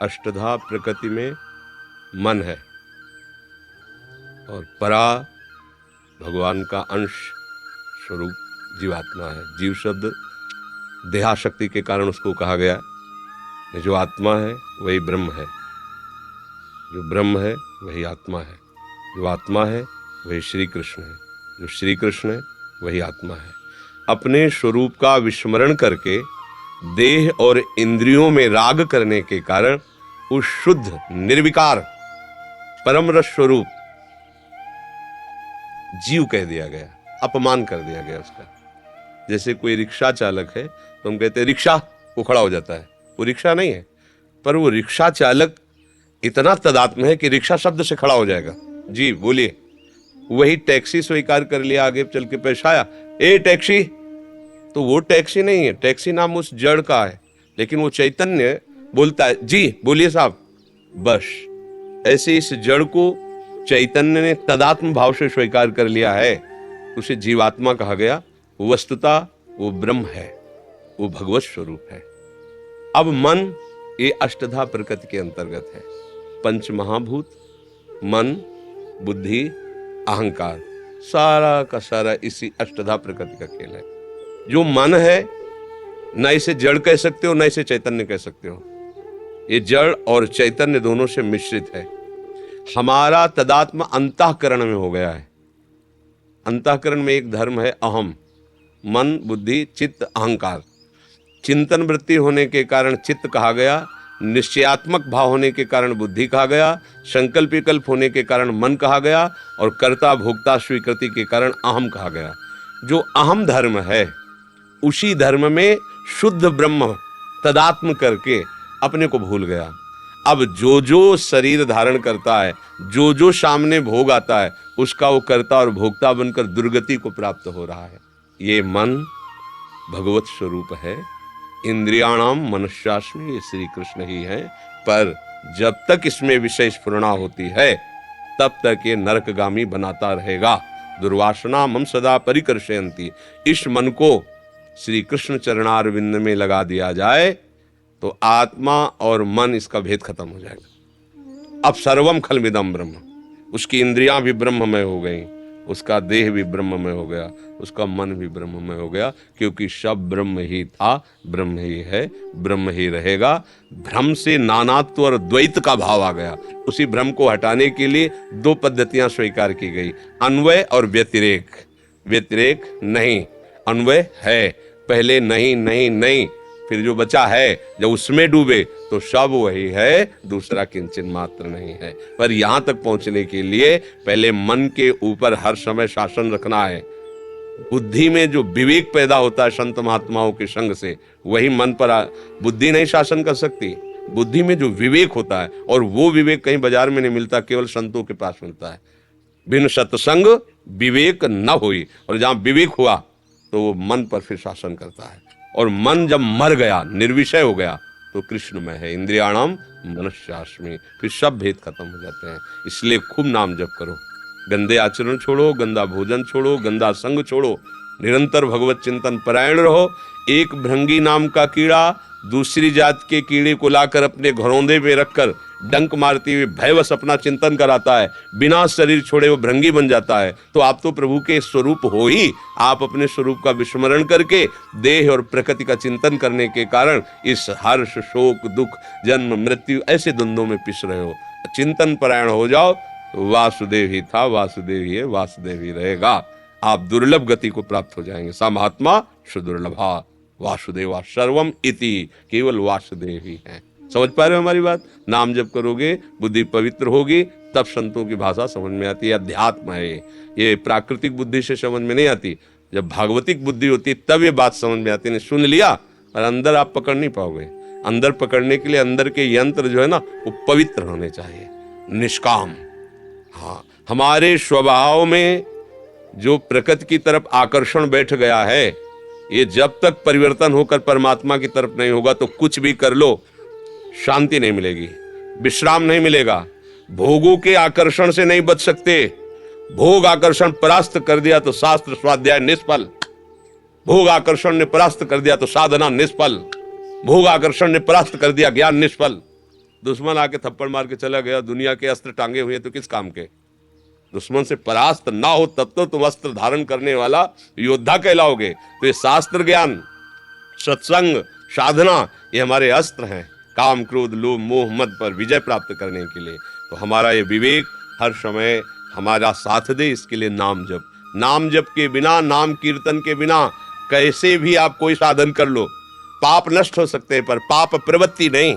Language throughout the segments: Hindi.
अष्टधा प्रकृति में मन है और परा भगवान का अंश स्वरूप जीवात्मा है। जीव शब्द देहाशक्ति के कारण उसको कहा गया। जो आत्मा है वही ब्रह्म है, जो ब्रह्म है वही आत्मा है, जो आत्मा है वही श्री कृष्ण है, जो श्री कृष्ण है वही आत्मा है। अपने स्वरूप का विस्मरण करके देह और इंद्रियों में राग करने के कारण उस शुद्ध निर्विकार परम रस स्वरूप जीव कह दिया गया, अपमान कर दिया गया उसका। जैसे कोई रिक्शा चालक है तो हम कहते हैं रिक्शा, वो खड़ा हो जाता है, वो रिक्शा नहीं है, पर वो रिक्शा चालक इतना तदात्म है कि रिक्शा शब्द से खड़ा हो जाएगा। जी बोलिए। वही टैक्सी स्वीकार कर लिया, आगे चल के पेश आया, ए टैक्सी, तो वो टैक्सी नहीं है, टैक्सी नाम उस जड़ का है, लेकिन वो चैतन्य बोलता है जी बोलिए साहब, बस। ऐसे इस जड़ को चैतन्य ने तदात्म भाव से स्वीकार कर लिया है, उसे जीवात्मा कहा गया। वस्तुतः वो ब्रह्म है, वो भगवत स्वरूप है। अब मन ये अष्टधा प्रकृति के अंतर्गत है। पंच महाभूत मन, बुद्धि, अहंकार, सारा का सारा इसी अष्टधा प्रकृति का खेल है। जो मन है न इसे जड़ कह सकते हो, न इसे चैतन्य कह सकते हो। ये जड़ और चैतन्य दोनों से मिश्रित है। हमारा तदात्म अंतःकरण में हो गया है। अंतःकरण में एक धर्म है अहम, मन, बुद्धि, चित्त, अहंकार। चिंतन वृत्ति होने के कारण चित्त कहा गया, निश्चयात्मक भाव होने के कारण बुद्धि कहा गया, संकल्प विकल्प होने के कारण मन कहा गया, और कर्ता भोक्ता स्वीकृति के कारण अहम कहा गया। जो अहम धर्म है उसी धर्म में शुद्ध ब्रह्म तदात्म करके अपने को भूल गया। अब जो जो शरीर धारण करता है, जो जो सामने भोग आता है, उसका वो कर्ता और भोक्ता बनकर दुर्गति को प्राप्त हो रहा है। ये मन भगवत स्वरूप है। इंद्रियाणाम मनुष्यास्मि, ये श्री कृष्ण ही है। पर जब तक इसमें विषय स्फुरणा होती है तब तक ये नरकगामी बनाता रहेगा। दुर्वासना मम सदा परिकर्षयन्ति। इस मन को श्री कृष्ण चरणारविंद में लगा दिया जाए तो आत्मा और मन इसका भेद खत्म हो जाएगा। अब सर्वम खलमिदम ब्रह्म, उसकी इंद्रियां भी ब्रह्ममय हो गई, उसका देह भी ब्रह्ममय हो गया, उसका मन भी ब्रह्ममय हो गया, क्योंकि सब ब्रह्म ही था, ब्रह्म ही है, ब्रह्म ही रहेगा। भ्रम से नानात्व और द्वैत का भाव आ गया। उसी भ्रम को हटाने के लिए दो पद्धतियां स्वीकार की गई, अन्वय और व्यतिरेक। व्यतिरेक नहीं, अन्वय है। पहले नहीं नहीं नहीं, फिर जो बचा है जब उसमें डूबे तो सब वही है, दूसरा किंचन मात्र नहीं है। पर यहां तक पहुंचने के लिए पहले मन के ऊपर हर समय शासन रखना है। बुद्धि में जो विवेक पैदा होता है संत महात्माओं के संग से, वही मन पर बुद्धि नहीं शासन कर सकती। बुद्धि में जो विवेक होता है, और वो विवेक कहीं बाजार में नहीं मिलता, केवल संतों के पास मिलता है। बिन सत्संग विवेक न हुई, और जहां विवेक हुआ तो वो मन पर फिर शासन करता है। और मन जब मर गया, निर्विषय हो गया, तो कृष्ण में है। इंद्रियाणाम मनुष्यास्मि, फिर सब भेद खत्म हो जाते हैं। इसलिए खूब नाम जप करो, गंदे आचरण छोड़ो, गंदा भोजन छोड़ो, गंदा संग छोड़ो, निरंतर भगवत चिंतन परायण रहो। एक भृंगी नाम का कीड़ा दूसरी जात के कीड़े को लाकर अपने घरौंदे में रखकर डंक मारती हुई भयवश अपना चिंतन कराता है, बिना शरीर छोड़े वो भृंगी बन जाता है। तो आप तो प्रभु के स्वरूप हो ही, आप अपने स्वरूप का विस्मरण करके देह और प्रकृति का चिंतन करने के कारण इस हर्ष, शोक, दुख, जन्म, मृत्यु ऐसे द्वंद्वों में पिस रहे हो। चिंतन परायण हो जाओ तो वासुदेव ही था, वासुदेव ही है, वासुदेव ही रहेगा। आप दुर्लभ गति को प्राप्त हो जाएंगे। सा महात्मा सुदुर्लभा वासुदेवा सर्वम इति, केवल वासुदेव ही है। समझ पा रहे हो हमारी बात? नाम जप करोगे, बुद्धि पवित्र होगी, तब संतों की भाषा समझ में आती है। अध्यात्म है ये प्राकृतिक बुद्धि से समझ में नहीं आती। जब भागवतिक बुद्धि होती है तब ये बात समझ में आती है। सुन लिया और अंदर आप पकड़ नहीं पाओगे। अंदर पकड़ने के लिए अंदर के यंत्र जो है ना, वो पवित्र होने चाहिए, निष्काम। हाँ, हमारे स्वभाव में जो प्रकृति की तरफ आकर्षण बैठ गया है, ये जब तक परिवर्तन होकर परमात्मा की तरफ नहीं होगा तो कुछ भी कर लो, शांति नहीं मिलेगी, विश्राम नहीं मिलेगा। भोगों के आकर्षण से नहीं बच सकते। भोग आकर्षण परास्त कर दिया तो शास्त्र स्वाध्याय निष्फल। भोग आकर्षण ने परास्त कर दिया तो साधना निष्फल। भोग आकर्षण ने परास्त कर दिया ज्ञान निष्फल। दुश्मन आके थप्पड़ मार के चला गया, दुनिया के अस्त्र टांगे हुए तो किस काम के? दुश्मन से परास्त ना हो तब तो तुम अस्त्र धारण करने वाला योद्धा कहलाओगे। तो ये शास्त्र ज्ञान, सत्संग, साधना, ये हमारे अस्त्र हैं काम क्रोध लोभ मोह मद पर विजय प्राप्त करने के लिए। तो हमारा ये विवेक हर समय हमारा साथ दे, इसके लिए नाम जप। नाम जप के बिना, नाम कीर्तन के बिना कैसे भी आप कोई साधन कर लो, पाप नष्ट हो सकते हैं पर पाप प्रवृत्ति नहीं।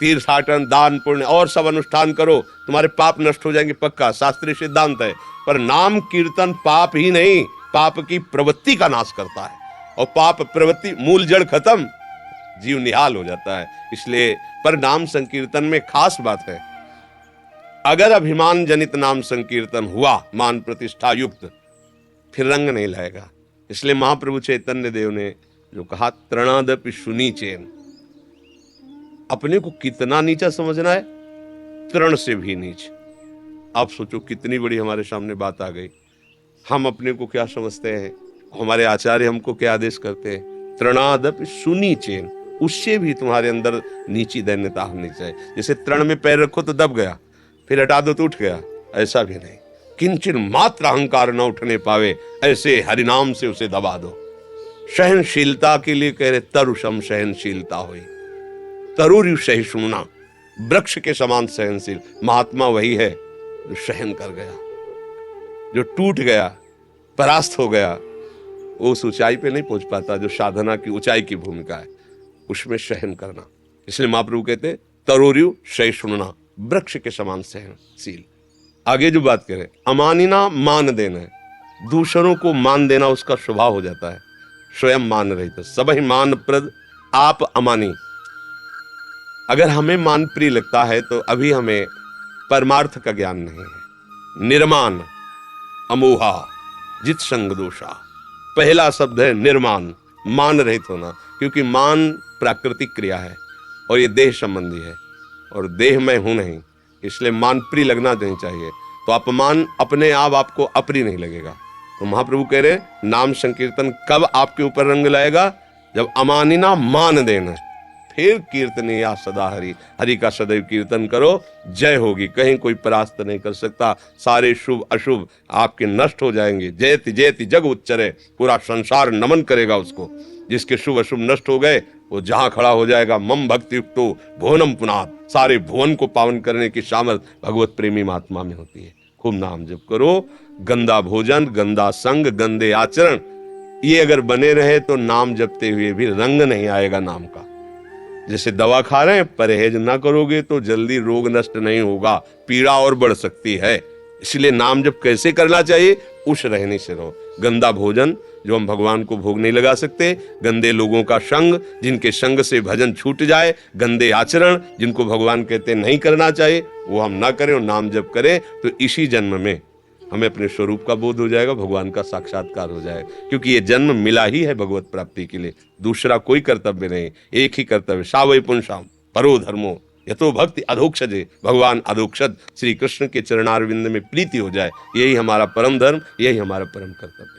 तीर्थाटन, दान, पुण्य और सब अनुष्ठान करो, तुम्हारे पाप नष्ट हो जाएंगे पक्का, शास्त्रीय सिद्धांत है। पर नाम कीर्तन पाप ही नहीं, पाप की प्रवृत्ति का नाश करता है। और पाप प्रवृत्ति मूल जड़ खत्म, जीव निहाल हो जाता है। इसलिए पर नाम संकीर्तन में खास बात है, अगर अभिमान जनित नाम संकीर्तन हुआ मान प्रतिष्ठा युक्त, फिर रंग नहीं लाएगा। इसलिए महाप्रभु चैतन्य देव ने जो कहा, तृणादपि सुनीचेन, अपने को कितना नीचा समझना है, तृण से भी नीच। आप सोचो कितनी बड़ी हमारे सामने बात आ गई। हम अपने को क्या समझते हैं, हमारे आचार्य हमको क्या आदेश करते हैं, तृणादपि सुनीचेन, उससे भी तुम्हारे अंदर नीची दैन्यता होनी चाहिए। जैसे तृण में पैर रखो तो दब गया, फिर हटा दो तो उठ गया, ऐसा भी नहीं। किंचन मात्र अहंकार न उठने पावे, ऐसे हरिनाम से उसे दबा दो। सहनशीलता के लिए कह रहे, तरुषम सहनशीलता हुई, तरुर सहिष्णुना, वृक्ष के समान सहनशील। महात्मा वही है जो सहन कर गया, जो टूट गया, परास्त हो गया, वो उस ऊंचाई पे नहीं पहुंच पाता जो साधना की ऊंचाई की भूमिका है, उसमें सहन करना। इसलिए महाप्रभु कहते तरोर्यु सहिष्णुना, वृक्ष के समान सहनशील। आगे जो बात करें, अमानिना मान देना है, दूसरों को मान देना उसका स्वभाव हो जाता है, स्वयं मान रहित सब ही मान प्रद आप अमानी। अगर हमें मान प्रिय लगता है तो अभी हमें परमार्थ का ज्ञान नहीं है। निर्मान, अमोहा, जित संग दोषा, पहला शब्द है निर्मान, मान रहित होना। क्योंकि मान प्राकृतिक क्रिया है और ये देह संबंधी है, और देह में हूं नहीं, इसलिए मान प्रिय लगना नहीं चाहिए। तो अपमान अपने आप आपको अप्रिय नहीं लगेगा। तो महाप्रभु कह रहे, नाम संकीर्तन कब आपके ऊपर रंग लाएगा, जब अमानिना मान देना, फिर कीर्तन या सदा हरि, हरि का सदैव कीर्तन करो, जय होगी, कहीं कोई परास्त नहीं कर सकता। सारे शुभ अशुभ आपके नष्ट हो जाएंगे। जयति जयति जग उच्चरे, पूरा संसार नमन करेगा उसको। जिसके शुभ अशुभ नष्ट हो गए वो जहां खड़ा हो जाएगा, मम भक्ति युक्तो भुवनम पुनात्, सारे भुवन को पावन करने की सामर्थ भगवत प्रेमी महात्मा में होती है। खूब नाम जप करो। गंदा भोजन, गंदा संग, गंदे आचरण, ये अगर बने रहे तो नाम जपते हुए भी रंग नहीं आएगा नाम का। जैसे दवा खा रहे हैं, परहेज ना करोगे तो जल्दी रोग नष्ट नहीं होगा, पीड़ा और बढ़ सकती है। इसलिए नाम जप कैसे करना चाहिए, उस रहने से रहो। गंदा भोजन जो हम भगवान को भोग नहीं लगा सकते, गंदे लोगों का संग जिनके संग से भजन छूट जाए, गंदे आचरण जिनको भगवान कहते नहीं करना चाहिए, वो हम ना करें और नाम जप करें, तो इसी जन्म में हमें अपने स्वरूप का बोध हो जाएगा, भगवान का साक्षात्कार हो जाएगा। क्योंकि ये जन्म मिला ही है भगवत प्राप्ति के लिए, दूसरा कोई कर्तव्य नहीं, एक ही कर्तव्य, सावै पुंसाम परो धर्मो यतो भक्ति अधोक्षजे, भगवान अधोक्षज श्री कृष्ण के चरणारविंद में प्रीति हो जाए, यही हमारा परम धर्म, यही हमारा परम कर्तव्य।